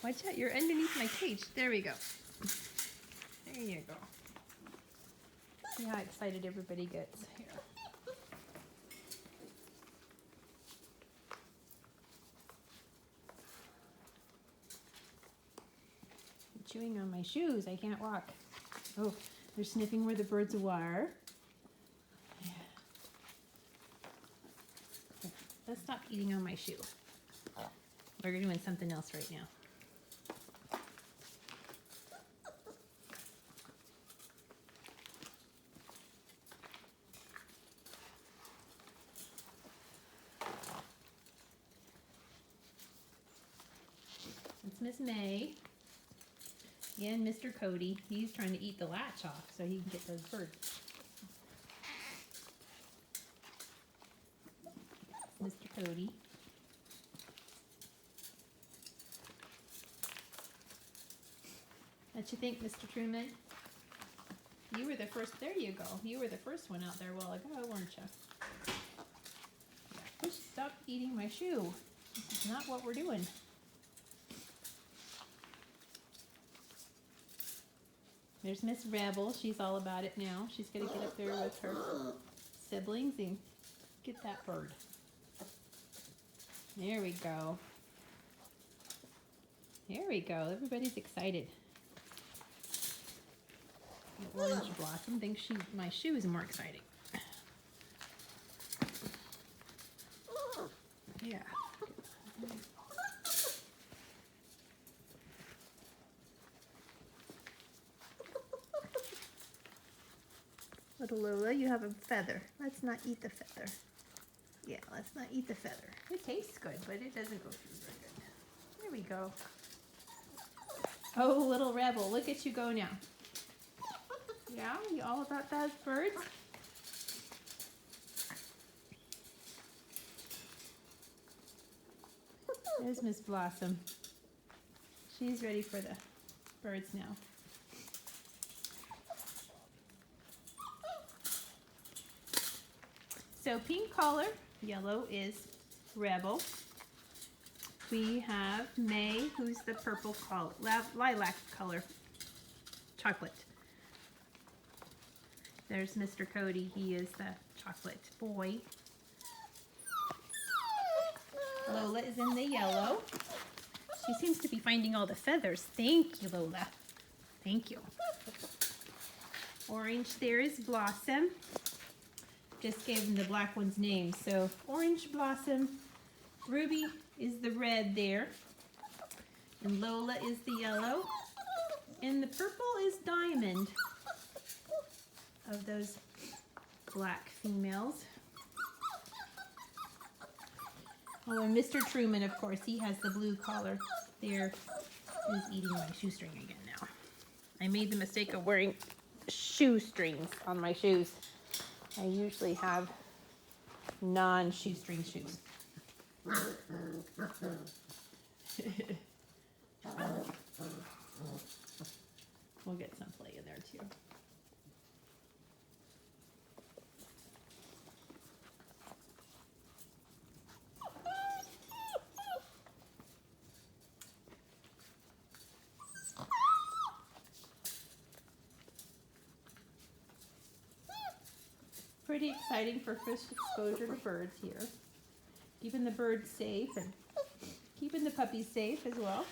Watch out, you're underneath my cage. There we go. There you go. See how excited everybody gets here. Chewing on my shoes. I can't walk. Oh, they're sniffing where the birds are. Yeah. Let's stop eating on my shoe. We're doing something else right now. It's Miss May. And Mr. Cody, he's trying to eat the latch off so he can get those birds. Mr. Cody. What you think, Mr. Truman? You were the first, there you go. You were the first one out there a while ago, weren't you? Yeah, stop eating my shoe. This is not what we're doing. There's Miss Rebel. She's all about it now. She's going to get up there with her siblings and get that bird. There we go. There we go. Everybody's excited. The Orange Blossom thinks my shoe is more exciting. Yeah. Little Lola, you have a feather. Let's not eat the feather. Yeah, let's not eat the feather. It tastes good, but it doesn't go through very good. There we go. Oh, little Rebel, look at you go now. Yeah, you all about those birds? There's Miss Blossom. She's ready for the birds now. So pink collar, yellow is Rebel. We have May, who's the purple color, lilac color, chocolate. There's Mr. Cody, he is the chocolate boy. Lola is in the yellow. She seems to be finding all the feathers. Thank you, Lola. Thank you. Orange there is Blossom. Just gave him the black one's name. So Orange Blossom, Ruby is the red there, and Lola is the yellow, and the purple is Diamond of those black females. Oh, and Mr. Truman, of course, he has the blue collar. There is eating my shoestring again now. I made the mistake of wearing shoestrings on my shoes. I usually have non-shoestring shoes. We'll get some play in there too. Pretty exciting for first exposure to birds here. Keeping the birds safe and keeping the puppies safe as well.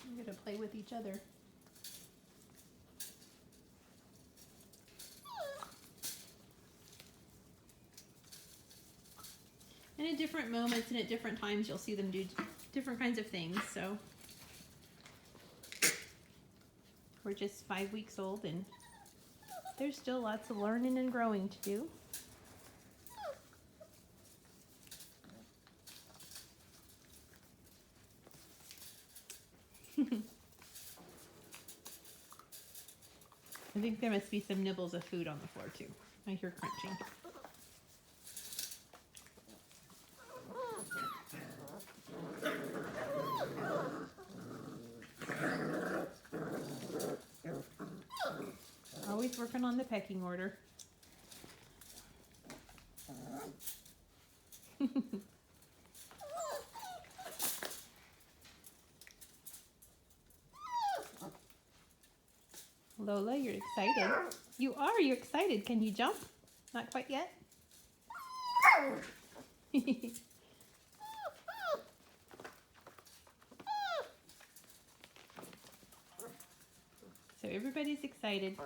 I'm going to play with each other. And at different moments and at different times you'll see them do different kinds of things. So we're just 5 weeks old and there's still lots of learning and growing to do. I think there must be some nibbles of food on the floor too. I hear crunching. Always working on the pecking order. Lola, you're excited. You are, you're excited. Can you jump? Not quite yet? So everybody's excited.